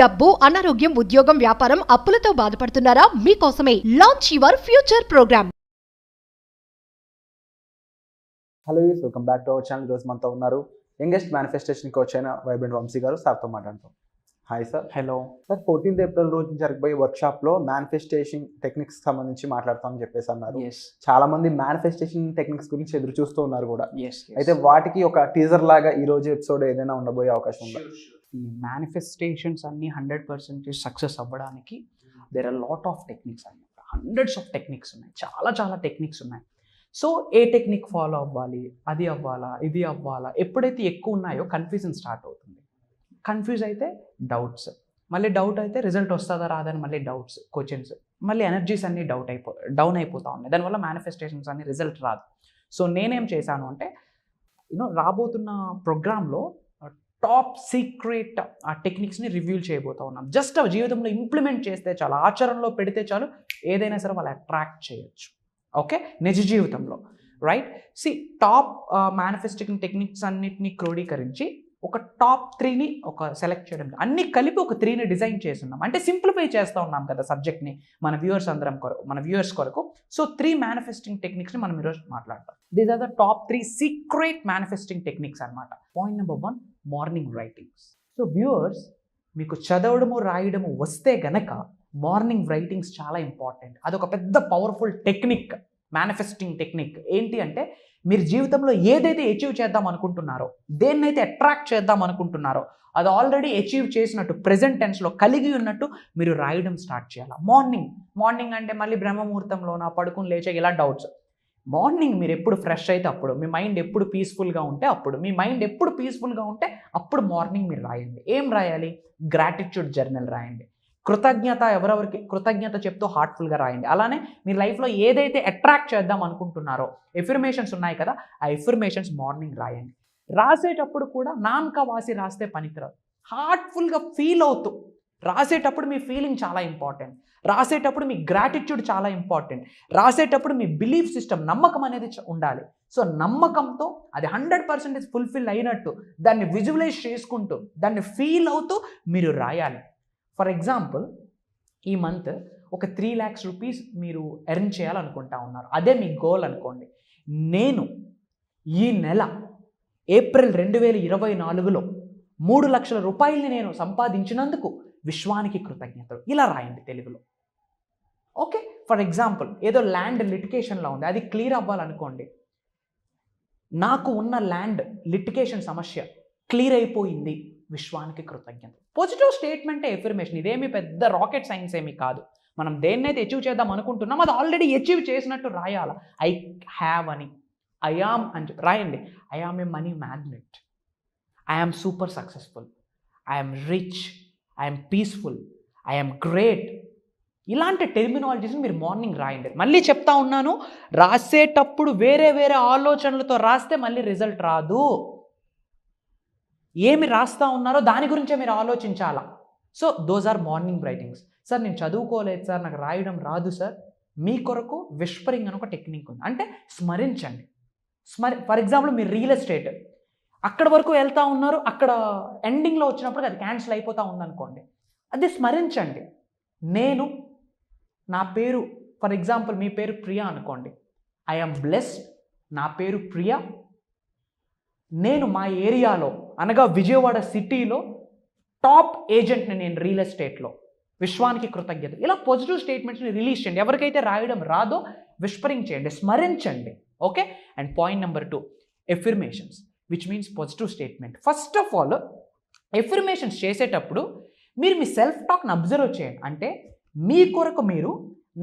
డబ్బు, అనారోగ్యం, ఉద్యోగం, వ్యాపారం, అప్పులతో బాధపడుతున్నారా? మీకోసమే లాంచ్ యువర్ ఫ్యూచర్ ప్రోగ్రామ్. హలో యూస్, welcome back to our channel. ఈరోజు మనతో ఉన్నారు యంగెస్ట్ మేనిఫెస్టేషన్ కోచ్ అయిన వైబ్రెంట్ వంశీ గారు. సార్తో మాట్లాడతాం. Hi sir. Hello sir, 14th April రోజు జరగబోయే వర్క్షాప్లో మేనిఫెస్టేషన్ టెక్నిక్స్ సంబంధించి మాట్లాడతామని చెప్పేసి అన్నారు. చాలా మంది మేనిఫెస్టేషన్ టెక్నిక్స్ గురించి ఎదురు చూస్తూ ఉన్నారు కూడా. అయితే వాటికి ఒక టీజర్ లాగా ఈ రోజు ఎపిసోడ్ ఏదైనా ఉండబోయే అవకాశం ఉందా? ఈ మేనిఫెస్టేషన్స్ అన్ని 100% సక్సెస్ అవ్వడానికి there are lot of techniques అన్నమాట. హండ్రెడ్స్ ఆఫ్ టెక్నిక్స్ ఉన్నాయి, చాలా టెక్నిక్స్ ఉన్నాయి. సో ఏ టెక్నిక్ ఫాలో అవ్వాలి, అది అవ్వాలా, ఇది అవ్వాలా, ఎప్పుడైతే ఎక్కువ ఉన్నాయో కన్ఫ్యూజన్ స్టార్ట్ అవుతుంది. కన్ఫ్యూజ్ అయితే డౌట్స్, మళ్ళీ డౌట్ అయితే రిజల్ట్ వస్తుందా రాదని మళ్ళీ డౌట్స్, క్వశ్చన్స్, మళ్ళీ ఎనర్జీస్ అన్నీ డౌన్ అయిపోతూ ఉన్నాయి. దానివల్ల మేనిఫెస్టేషన్స్ అన్ని రిజల్ట్ రాదు. సో నేనేం చేశాను అంటే, రాబోతున్న ప్రోగ్రాంలో టాప్ సీక్రెట్ ఆ టెక్నిక్స్ని రివ్యూ చేయబోతూ ఉన్నాం. జస్ట్ ఆ జీవితంలో ఇంప్లిమెంట్ చేస్తే చాలు, ఆచరణలో పెడితే చాలు, ఏదైనా సరే వాళ్ళు అట్రాక్ట్ చేయొచ్చు. ఓకే, నిజ జీవితంలో రైట్. టాప్ మేనిఫెస్టింగ్ టెక్నిక్స్ అన్నిటిని క్రోడీకరించి ఒక టాప్ 3ని ఒక సెలెక్ట్ చేయడం, అన్ని కలిపి ఒక 3ని డిజైన్ చేస్తున్నాం. అంటే సింప్లిఫై చేస్తూ ఉన్నాం కదా సబ్జెక్ట్ని మన వ్యూవర్స్ కొరకు. సో 3 మేనిఫెస్టింగ్ టెక్నిక్స్ని మనం ఈరోజు మాట్లాడతాం. These are the top 3 secret manifesting techniques అనమాట. Point number 1, morning writings. So viewers, మీకు చదవడము రాయడము వస్తే గనక మార్నింగ్ రైటింగ్స్ చాలా ఇంపార్టెంట్. అదొక పెద్ద పవర్ఫుల్ టెక్నిక్, మేనిఫెస్టింగ్ టెక్నిక్. ఏంటి అంటే, మీరు జీవితంలో ఏదైతే అచీవ్ చేద్దాం అనుకుంటున్నారో, దేన్నైతే అట్రాక్ట్ చేద్దాం అనుకుంటున్నారో, అది ఆల్రెడీ అచీవ్ చేసినట్టు ప్రెజెంట్ టెన్స్లో కలిగి ఉన్నట్టు మీరు రాయడం స్టార్ట్ చేయాలి. మార్నింగ్ అంటే మళ్ళీ బ్రహ్మముహూర్తంలోనా, పడుకుని లేచే, ఇలా డౌట్స్. మార్నింగ్ మీరు ఎప్పుడు ఫ్రెష్ అయితే అప్పుడు, మీ మైండ్ ఎప్పుడు పీస్ఫుల్గా ఉంటే అప్పుడు, అప్పుడు మార్నింగ్ మీరు రాయండి. ఏం రాయాలి? గ్రాటిట్యూడ్ జర్నల్ రాయండి. ఎవరెవరికి కృతజ్ఞత చెప్తూ హార్ట్ఫుల్గా రాయండి. అలానే మీ లైఫ్లో ఏదైతే అట్రాక్ట్ చేద్దాం అనుకుంటున్నారో, ఎఫర్మేషన్స్ ఉన్నాయి కదా, ఆ ఎఫర్మేషన్స్ మార్నింగ్ రాయండి. రాసేటప్పుడు కూడా నామకవాసి రాస్తే పనికిరాదు. హార్ట్ఫుల్గా ఫీల్ అవుతూ రాసేటప్పుడు మీ ఫీలింగ్ చాలా ఇంపార్టెంట్. రాసేటప్పుడు మీ గ్రాటిట్యూడ్ చాలా ఇంపార్టెంట్. రాసేటప్పుడు మీ బిలీఫ్ సిస్టమ్, నమ్మకం అనేది ఉండాలి. సో నమ్మకంతో అది 100% ఫుల్ఫిల్ అయినట్టు దాన్ని విజువలైజ్ చేసుకుంటూ, దాన్ని ఫీల్ అవుతూ మీరు రాయాలి. ఫర్ ఎగ్జాంపుల్, ఈ మంత్ ఒక 3 lakhs రూపీస్ మీరు ఎర్న్ చేయాలనుకుంటా ఉన్నారు. అదే మీ గోల్ అనుకోండి. నేను ఈ నెల ఏప్రిల్ 2024లో 3 లక్షల రూపాయలని నేను సంపాదించినందుకు విశ్వానికి కృతజ్ఞతలు, ఇలా రాయండి తెలుగులో. ఓకే, ఫర్ ఎగ్జాంపుల్, ఏదో ల్యాండ్ లిటికేషన్లో ఉంది, అది క్లియర్ అవ్వాలనుకోండి. నాకు ఉన్న ల్యాండ్ లిటికేషన్ సమస్య క్లియర్ అయిపోయింది, విశ్వానికి కృతజ్ఞత. పాజిటివ్ స్టేట్మెంటే ఎఫర్మేషన్. ఇదేమి పెద్ద రాకెట్ సైన్స్ ఏమీ కాదు. మనం దేన్నైతే అచీవ్ చేద్దాం అనుకుంటున్నాం అది ఆల్రెడీ అచీవ్ చేసినట్టు రాయాల. ఐ హ్యావ్ అని, ఐ యామ్ అని రాయండి. I am a money magnet, I am super successful, I am rich, I am peaceful, I am great. ఇలాంటి టెర్మినాలజీస్ని మీరు మార్నింగ్ రాయండి. మళ్ళీ చెప్తా ఉన్నాను, రాసేటప్పుడు వేరే ఆలోచనలతో రాస్తే మళ్ళీ రిజల్ట్ రాదు. ఏమి రాస్తా ఉన్నారో దాని గురించే మీరు ఆలోచించాలా. So those are morning writings. Sir, నేను చదువుకోలేదు సార్, నాకు రాయడం రాదు సార్, మీ కొరకు విస్పరింగ్ అని ఒక టెక్నిక్ ఉంది. అంటే స్మరించండి. ఫర్ ఎగ్జాంపుల్, మీరు రియల్ ఎస్టేట్ అక్కడ వరకు వెళ్తూ ఉన్నారు, అక్కడ ఎండింగ్లో వచ్చినప్పుడు అది క్యాన్సిల్ అయిపోతూ ఉందనుకోండి, అది స్మరించండి. నా పేరు, ఫర్ ఎగ్జాంపుల్ మీ పేరు ప్రియా అనుకోండి. ఐ యామ్ బ్లెస్డ్, నా పేరు ప్రియా, నేను మా ఏరియాలో అనగా విజయవాడ సిటీలో టాప్ ఏజెంట్ని, నేను రియల్ ఎస్టేట్లో, విశ్వానికి కృతజ్ఞత. ఇలా పాజిటివ్ స్టేట్మెంట్స్ని రిలీజ్ చేయండి. ఎవరికైతే రాయడం రాదో విస్పరింగ్ చేయండి, స్మరించండి. Okay. And point number 2, affirmations, which means positive statement. First of all, affirmations చేసేటప్పుడు మీరు మీ సెల్ఫ్ టాక్ని అబ్జర్వ్ చేయండి. అంటే మీ కొరకు మీరు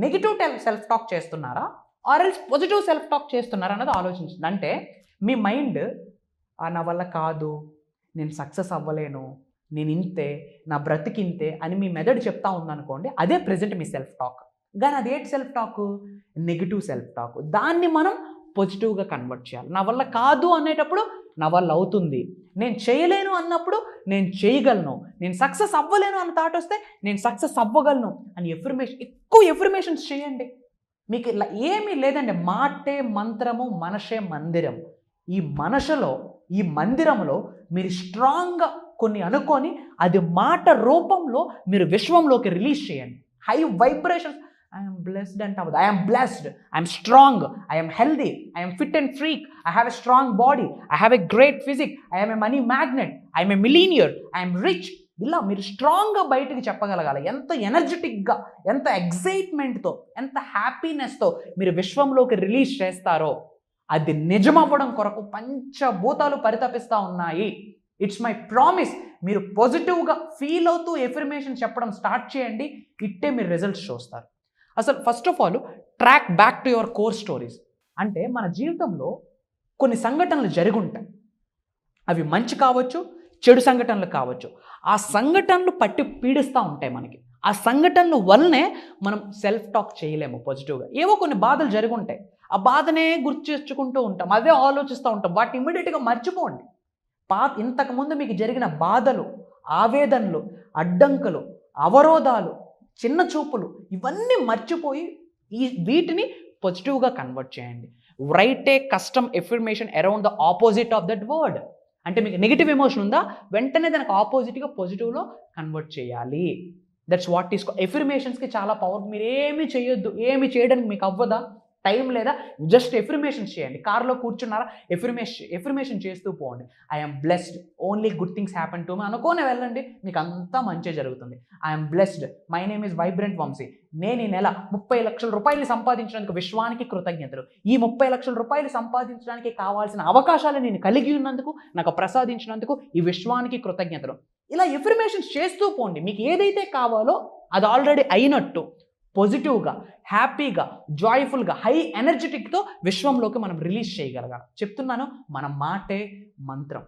నెగిటివ్ సెల్ఫ్ టాక్ చేస్తున్నారా, or else positive self talk చేస్తున్నారా అన్నది ఆలోచించండి. అంటే మీ మైండ్, నా వల్ల కాదు, నేను సక్సెస్ అవ్వలేను, నేను ఇంతే, నా బ్రతికింతే అని మీ మెదడు చెప్తా ఉందనుకోండి, అదే ప్రెజెంట్ మీ సెల్ఫ్ టాక్. కానీ అదేంటి self talk? Negative self talk. దాన్ని మనం పాజిటివ్గా కన్వర్ట్ చేయాలి. నా వల్ల కాదు అనేటప్పుడు నా వల్ల అవుతుంది, నేను చేయలేను అన్నప్పుడు నేను చేయగలను, నేను సక్సెస్ అవ్వలేను అన్న థాట్ వస్తే నేను సక్సెస్ అవ్వగలను అని ఎక్కువ ఎఫర్మేషన్స్ చేయండి. మీకు ఇలా ఏమీ లేదండి. మాటే మంత్రము, మనషే మందిరం. ఈ మనసులో, ఈ మందిరంలో మీరు స్ట్రాంగ్గా కొన్ని అనుకొని అది మాట రూపంలో మీరు విశ్వంలోకి రిలీజ్ చేయండి. హై వైబ్రేషన్స్, ఐఎమ్ బ్లెస్డ్ అంటే అవ్వదు. I'm blessed, I'm strong, I'm healthy, I'm fit and freak, I have a strong body, I have a great physique, I'm a money magnet, I'm a millionaire, I'm rich. ఇలా మీరు స్ట్రాంగ్గా బయటకు చెప్పగలగాలి. ఎంత ఎనర్జెటిక్గా, ఎంత ఎగ్జైట్మెంట్తో, ఎంత హ్యాపీనెస్తో మీరు విశ్వంలోకి రిలీజ్ చేస్తారో అది నిజమవ్వడం కొరకు పంచభూతాలు పరితపిస్తూ ఉన్నాయి. It's my promise. మీరు పాజిటివ్గా ఫీల్ అవుతూ ఎఫర్మేషన్ చెప్పడం స్టార్ట్ చేయండి, ఇట్టే మీరు రిజల్ట్స్ చూస్తారు. అసలు first of all track back to your core stories. అంటే మన జీవితంలో కొన్ని సంఘటనలు జరిగి ఉంటాయి. అవి మంచి కావచ్చు, చెడు సంఘటనలు కావచ్చు. ఆ సంఘటనలు పట్టి పీడిస్తూ ఉంటాయి మనకి. ఆ సంఘటనల వల్లనే మనం సెల్ఫ్ టాక్ చేయలేము పాజిటివ్గా. ఏవో కొన్ని బాధలు జరిగి ఉంటాయి, ఆ బాధనే గుర్తు తెచ్చుకుంటూ ఉంటాం, అదే ఆలోచిస్తూ ఉంటాం. వాటిని ఇమ్మీడియట్గా మర్చిపోండి. ఇంతకుముందు మీకు జరిగిన బాధలు, ఆవేదనలు, అడ్డంకులు, అవరోధాలు, చిన్న చూపులు ఇవన్నీ మర్చిపోయి వీటిని పాజిటివ్గా కన్వర్ట్ చేయండి. Right A custom affirmation around the opposite of that word. అంటే మీకు నెగిటివ్ ఎమోషన్ ఉందా, వెంటనే దానికి ఆపోజిట్గా పాజిటివ్లో కన్వర్ట్ చేయాలి. దట్స్ వాట్ ఈస్ ఎఫర్మేషన్స్కి చాలా పవర్. మీరు ఏమీ చేయొద్దు, ఏమి చేయడానికి మీకు అవ్వదా, టైం లేదా, జస్ట్ ఎఫర్మేషన్స్ చేయండి. కార్లో కూర్చున్నారా, ఎఫర్మేషన్ చేస్తూ పోండి. I'm blessed, only good things happen to me అనుకోనే వెళ్ళండి, మీకు అంతా మంచి జరుగుతుంది. I'm blessed, my name is vibrant Vamshi. నేను ఈ నెల 30 లక్షల రూపాయలు సంపాదించడానికి విశ్వానికి కృతజ్ఞతలు. ఈ 30 లక్షల రూపాయలు సంపాదించడానికి కావాల్సిన అవకాశాలు నేను కలిగి ఉన్నందుకు, నాకు ప్రసాదించినందుకు ఈ విశ్వానికి కృతజ్ఞతలు. ఇలా ఎఫర్మేషన్స్ చేస్తూ పోండి. మీకు ఏదైతే కావాలో అది ఆల్రెడీ అయినట్టు పాజిటివ్గా, హ్యాపీగా, జాయ్ఫుల్గా, హై ఎనర్జెటిక్తో విశ్వంలోకి మనం రిలీజ్ చేయగలగాలి. చెప్తున్నాను, మన మాటే మంత్రం.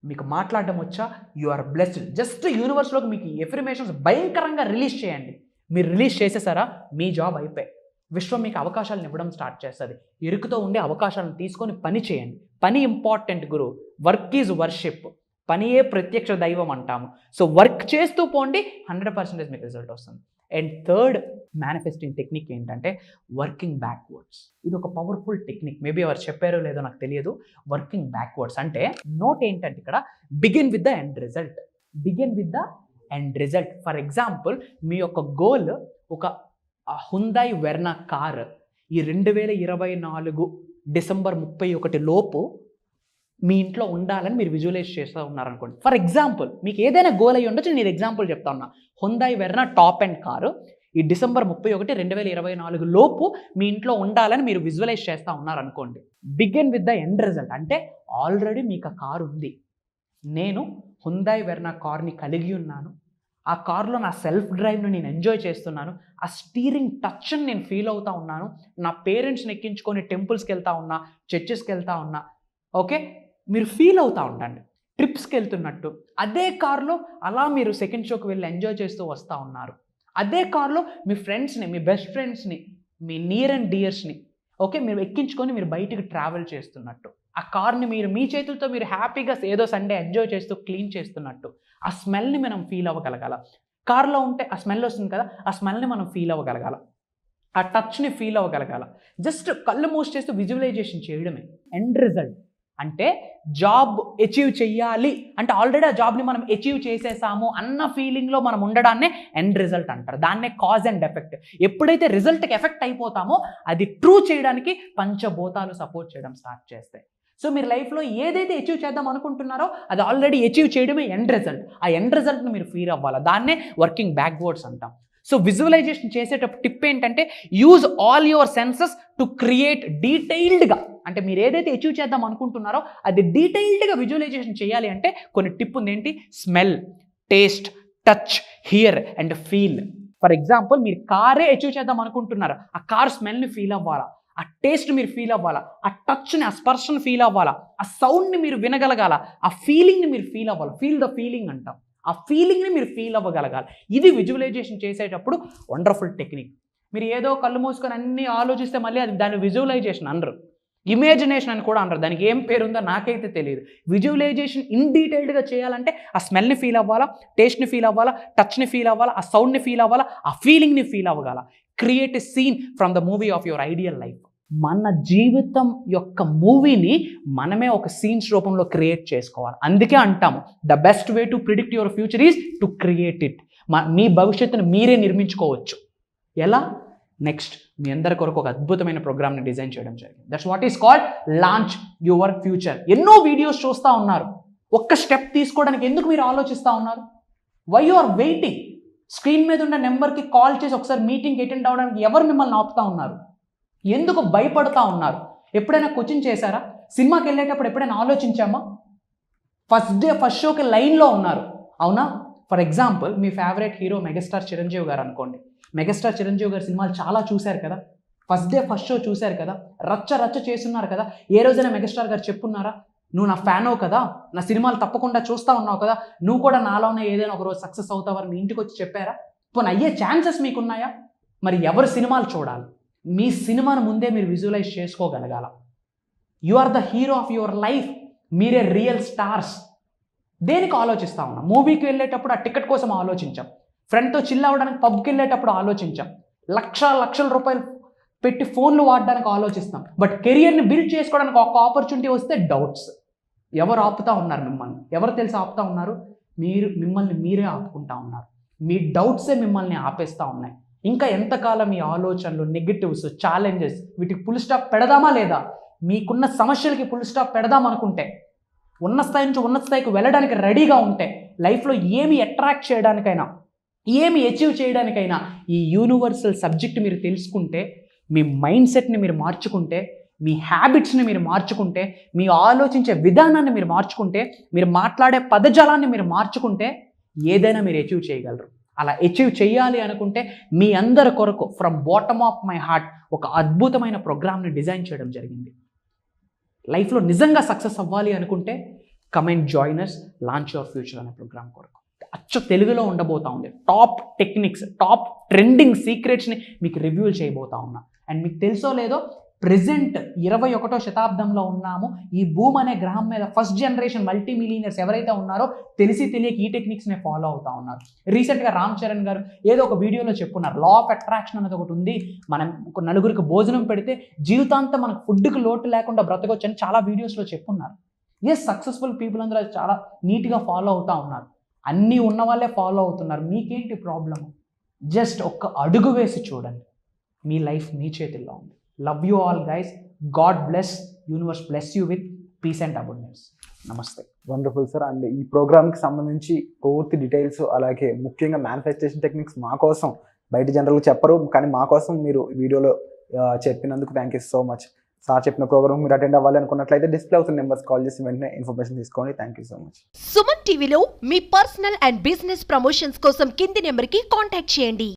మీకు మాట్లాడడం వచ్చా, యు ఆర్ బ్లెస్డ్. జస్ట్ యూనివర్స్లోకి మీకు ఎఫర్మేషన్స్ భయంకరంగా రిలీజ్ చేయండి. మీరు రిలీజ్ చేసేసారా, మీ జాబ్ అయిపోయి విశ్వం మీకు అవకాశాలను ఇవ్వడం స్టార్ట్ చేస్తుంది. ఇరుకుతో ఉండే అవకాశాలను తీసుకొని పని చేయండి. పని ఇంపార్టెంట్ గురు. Work is worship. పనియే ప్రత్యక్ష దైవం అంటాము. సో వర్క్ చేస్తూ పోండి, 100% మీకు రిజల్ట్ వస్తుంది. అండ్ థర్డ్ మేనిఫెస్టింగ్ టెక్నిక్ ఏంటంటే వర్కింగ్ బ్యాక్వర్డ్స్. ఇది ఒక పవర్ఫుల్ టెక్నిక్. మేబీ ఎవరు చెప్పారో లేదో నాకు తెలియదు. వర్కింగ్ బ్యాక్వర్డ్స్ అంటే నోట్ ఏంటంటే ఇక్కడ begin with the end result. Begin with the end result. For example, మీ యొక్క గోల్ ఒక హుందాయ్ వెర్నా కార్ ఈ 2024 డిసెంబర్ 31 లోపు మీ ఇంట్లో ఉండాలని మీరు విజువలైజ్ చేస్తూ ఉన్నారనుకోండి. ఫర్ ఎగ్జాంపుల్, మీకు ఏదైనా గోల్ అయ్యి ఉండొచ్చు, నేను ఎగ్జాంపుల్ చెప్తా ఉన్నా. హుందాయ్ వెర్నా టాప్ అండ్ కారు ఈ డిసెంబర్ 31, 2024 లోపు మీ ఇంట్లో ఉండాలని మీరు విజువలైజ్ చేస్తూ ఉన్నారనుకోండి. Begin with the end result అంటే ఆల్రెడీ మీకు ఆ కారు ఉంది. నేను హుందాయ్ వెర్నా కార్ని కలిగి ఉన్నాను. ఆ కార్లో నా సెల్ఫ్ డ్రైవ్ను నేను ఎంజాయ్ చేస్తున్నాను. ఆ స్టీరింగ్ టచ్ని నేను ఫీల్ అవుతూ ఉన్నాను. నా పేరెంట్స్ని ఎక్కించుకొని టెంపుల్స్కి వెళ్తా ఉన్నా, చర్చెస్కి వెళ్తా ఉన్నా. ఓకే, మీరు ఫీల్ అవుతూ ఉండండి ట్రిప్స్కి వెళ్తున్నట్టు. అదే కార్లో అలా మీరు సెకండ్ షోకి వెళ్ళి ఎంజాయ్ చేస్తూ వస్తూ ఉన్నారు. అదే కార్లో మీ ఫ్రెండ్స్ని, మీ బెస్ట్ ఫ్రెండ్స్ని, మీ నియర్ అండ్ డియర్స్ని ఓకే మీరు ఎక్కించుకొని మీరు బయటికి ట్రావెల్ చేస్తున్నట్టు. ఆ కార్ని మీరు మీ చేతులతో మీరు హ్యాపీగా ఏదో సండే ఎంజాయ్ చేస్తూ క్లీన్ చేస్తున్నట్టు. ఆ స్మెల్ని మనం ఫీల్ అవ్వగలగాల. కార్లో ఉంటే ఆ స్మెల్ వస్తుంది కదా, ఆ స్మెల్ని మనం ఫీల్ అవ్వగలగాల. ఆ టచ్ని ఫీల్ అవ్వగలగాల. జస్ట్ కళ్ళు మూసి చేస్తూ విజువలైజేషన్ చేయడమే. ఎండ్ రిజల్ట్ అంటే జాబ్ అచీవ్ చెయ్యాలి అంటే ఆల్రెడీ ఆ జాబ్ని మనం అచీవ్ చేసేసాము అన్న ఫీలింగ్లో మనం ఉండడాన్నే ఎండ్ రిజల్ట్ అంటారు. దాన్నే కాజ్ అండ్ ఎఫెక్ట్. ఎప్పుడైతే రిజల్ట్కి ఎఫెక్ట్ అయిపోతామో అది ట్రూ చేయడానికి పంచభూతాలు సపోర్ట్ చేయడం స్టార్ట్ చేస్తాయి. సో మీరు లైఫ్లో ఏదైతే అచీవ్ చేద్దాం అనుకుంటున్నారో అది ఆల్రెడీ అచీవ్ చేయడమే ఎండ్ రిజల్ట్. ఆ ఎండ్ రిజల్ట్ని మీరు ఫీల్ అవ్వాలి. దాన్నే వర్కింగ్ బ్యాక్వర్డ్స్ అంటాం. సో విజువలైజేషన్ చేసేటప్పుడు టిప్ ఏంటంటే use all your senses to create డీటెయిల్డ్గా. అంటే మీరు ఏదైతే అచీవ్ చేద్దాం అనుకుంటున్నారో అది డీటెయిల్డ్గా విజువలైజేషన్ చేయాలి అంటే కొన్ని టిప్ ఉంది. ఏంటి? Smell, taste, touch, here and feel. For example, మీరు కారే అచీవ్ చేద్దాం అనుకుంటున్నారు. ఆ కార్ స్మెల్ని ఫీల్ అవ్వాలా, ఆ టేస్ట్ మీరు ఫీల్ అవ్వాలా, ఆ టచ్ని, ఆ స్పర్శను ఫీల్ అవ్వాలా, ఆ సౌండ్ని మీరు వినగలగాల, ఆ ఫీలింగ్ని మీరు ఫీల్ అవ్వాలి. ఫీల్ ద ఫీలింగ్ అంటాం. ఆ ఫీలింగ్ని మీరు ఫీల్ అవ్వగలగాలి. ఇది విజువలైజేషన్ చేసేటప్పుడు వండర్ఫుల్ టెక్నిక్. మీరు ఏదో కళ్ళు మూసుకొని అన్నీ ఆలోచిస్తే మళ్ళీ అది దాన్ని విజువలైజేషన్ అనరు, ఇమేజినేషన్ అని కూడా అనరు. దానికి ఏం పేరు ఉందో నాకైతే తెలియదు. విజువలైజేషన్ ఇన్ డీటెయిల్డ్గా చేయాలంటే ఆ స్మెల్ని ఫీల్ అవ్వాలా, టేస్ట్ని ఫీల్ అవ్వాలా, టచ్ని ఫీల్ అవ్వాలా, ఆ సౌండ్ని ఫీల్ అవ్వాలా, ఆ ఫీలింగ్ని ఫీల్ అవ్వగల. Create a scene from the movie of your ideal life. మన జీవితం యొక్క మూవీని మనమే ఒక సీన్స్ రూపంలో క్రియేట్ చేసుకోవాలి. అందుకే అంటాము the best way to predict your future is to create it. మీ భవిష్యత్తును మీరే నిర్మించుకోవచ్చు. ఎలా? నెక్స్ట్ మీ అందరి కొరకు ఒక అద్భుతమైన ప్రోగ్రామ్ని డిజైన్ చేయడం జరిగింది. That's what is called launch your future. ఎన్నో వీడియోస్ చూస్తూ ఉన్నారు, ఒక్క స్టెప్ తీసుకోవడానికి ఎందుకు మీరు ఆలోచిస్తూ ఉన్నారు? Why you are waiting? Screen మీద ఉన్న నెంబర్కి కాల్ చేసి ఒకసారి మీటింగ్ అటెండ్ అవ్వడానికి ఎవరు మిమ్మల్ని ఆపుతా ఉన్నారు? ఎందుకు భయపడతా ఉన్నారు? ఎప్పుడైనా కోచింగ్ చేశారా? సినిమాకి వెళ్ళేటప్పుడు ఎప్పుడైనా ఆలోచించామా? ఫస్ట్ డే ఫస్ట్ షోకి లైన్లో ఉన్నారు, అవునా? For example me favourite hero megastar Chiranjeevi గారు అనుకోండి. మెగాస్టార్ చిరంజీవి గారి సినిమాలు చాలా చూశారు కదా, ఫస్ట్ డే ఫస్ట్ షో చూశారు కదా, రచ్చ రచ్చ చేస్తున్నారు కదా. ఏ రోజైనా మెగాస్టార్ గారు చెప్పున్నారా నువ్వు నా ఫ్యానో కదా, నా సినిమాలు తప్పకుండా చూస్తూ ఉన్నావు కదా, నువ్వు కూడా నాలోనే ఏదైనా ఒక రోజు సక్సెస్ అవుతావని మీ ఇంటికి వచ్చి చెప్పారా? పోనీ అయ్యే ఛాన్సెస్ మీకున్నాయా? మరి ఎవరు సినిమాలు చూడాలి? మీ సినిమాను ముందే మీరు విజువలైజ్ చేసుకోగలగాల. You are the hero of your life. మీరే రియల్ స్టార్స్. దేనికి ఆలోచిస్తా ఉన్నాం? మూవీకి వెళ్ళేటప్పుడు ఆ టికెట్ కోసం ఆలోచించాం, ఫ్రెండ్తో చిల్ అవ్వడానికి పబ్కి వెళ్ళేటప్పుడు ఆలోచించాం, లక్షల రూపాయలు పెట్టి ఫోన్లు వాడడానికి ఆలోచిస్తాం. బట్ కెరియర్ని బిల్డ్ చేసుకోవడానికి ఒక ఆపర్చునిటీ వస్తే డౌట్స్. ఎవరు ఆపుతా ఉన్నారు మిమ్మల్ని? ఎవరు తెలిసి ఆపుతా ఉన్నారు? మిమ్మల్ని మీరే ఆపుకుంటా ఉన్నారు. మీ డౌట్సే మిమ్మల్ని ఆపేస్తూ ఉన్నాయి. ఇంకా ఎంతకాలం ఈ ఆలోచనలు, నెగిటివ్స్, ఛాలెంజెస్, వీటికి ఫుల్ స్టాప్ పెడదామా లేదా? మీకున్న సమస్యలకి ఫుల్ స్టాప్ పెడదాం అనుకుంటే, ఉన్న స్థాయి నుంచి ఉన్నత స్థాయికి వెళ్ళడానికి రెడీగా ఉంటే, లైఫ్లో ఏమి అట్రాక్ట్ చేయడానికైనా, ఏమి అచీవ్ చేయడానికైనా ఈ యూనివర్సల్ సబ్జెక్ట్ మీరు తెలుసుకుంటే, మీ మైండ్ సెట్ని మీరు మార్చుకుంటే, మీ హ్యాబిట్స్ని మీరు మార్చుకుంటే, మీ ఆలోచించే విధానాన్ని మీరు మార్చుకుంటే, మీరు మాట్లాడే పదజాలాన్ని మీరు మార్చుకుంటే ఏదైనా మీరు అచీవ్ చేయగలరు. అలా అచీవ్ చేయాలి అనుకుంటే మీ అందరి కొరకు from bottom of my heart ఒక అద్భుతమైన ప్రోగ్రామ్ని డిజైన్ చేయడం జరిగింది. లైఫ్లో నిజంగా సక్సెస్ అవ్వాలి అనుకుంటే come and join us launch your future అనే ప్రోగ్రామ్ కొరకు. అచ్చ తెలుగులో ఉండబోతా ఉంది. టాప్ టెక్నిక్స్, టాప్ ట్రెండింగ్ సీక్రెట్స్ని మీకు రివ్యూల్ చేయబోతా ఉన్నా. అండ్ మీకు తెలుసో లేదో, ప్రెజెంట్ 21వ శతాబ్దంలో ఉన్నాము. ఈ భూమి అనే గ్రహం మీద ఫస్ట్ జనరేషన్ మల్టీ మిలియనర్స్ ఎవరైతే ఉన్నారో తెలిసి తెలియక ఈ టెక్నిక్స్నే ఫాలో అవుతా ఉన్నారు. రీసెంట్గా రామ్ చరణ్ గారు ఏదో ఒక వీడియోలో చెప్పున్నారు, లా ఆఫ్ అట్రాక్షన్ అనేది ఒకటి ఉంది. మనం ఒక నలుగురికి భోజనం పెడితే జీవితాంతం మనకు ఫుడ్కి లోటు లేకుండా బ్రతకొచ్చు అని చాలా వీడియోస్లో చెప్పున్నారు. సక్సెస్ఫుల్ పీపుల్ అందరూ చాలా నీట్గా ఫాలో అవుతూ ఉన్నారు. అన్నీ ఉన్న వాళ్ళే ఫాలో అవుతున్నారు. మీకేంటి ప్రాబ్లమ్? జస్ట్ ఒక్క అడుగు వేసి చూడండి. మీ లైఫ్ మీ చేతుల్లో ఉంది. Love you all guys. God bless. Universe bless you with peace and abundance. నమస్తే. Wonderful sir. అండ్ ఈ ప్రోగ్రామ్కి సంబంధించి పూర్తి డీటెయిల్స్, అలాగే ముఖ్యంగా మేనిఫెస్టేషన్ టెక్నిక్స్ మా కోసం బయట జనరల్గా చెప్పరు, కానీ మా కోసం మీరు వీడియోలో చెప్పినందుకు thank you so much. Sir చెప్పిన ప్రోగ్రామ్ మీరు అటెండ్ అవ్వాలి అనుకున్నట్లయితే డిస్ప్లే అవుతున్న నెంబర్స్ కాల్ చేసి వెంటనే ఇన్ఫర్మేషన్ తీసుకోండి. Thank you so much. Suman టీవీలో మీ పర్సనల్ అండ్ బిజినెస్ ప్రమోషన్స్ కోసం కింది నెంబర్కి కాంటాక్ట్ చేయండి.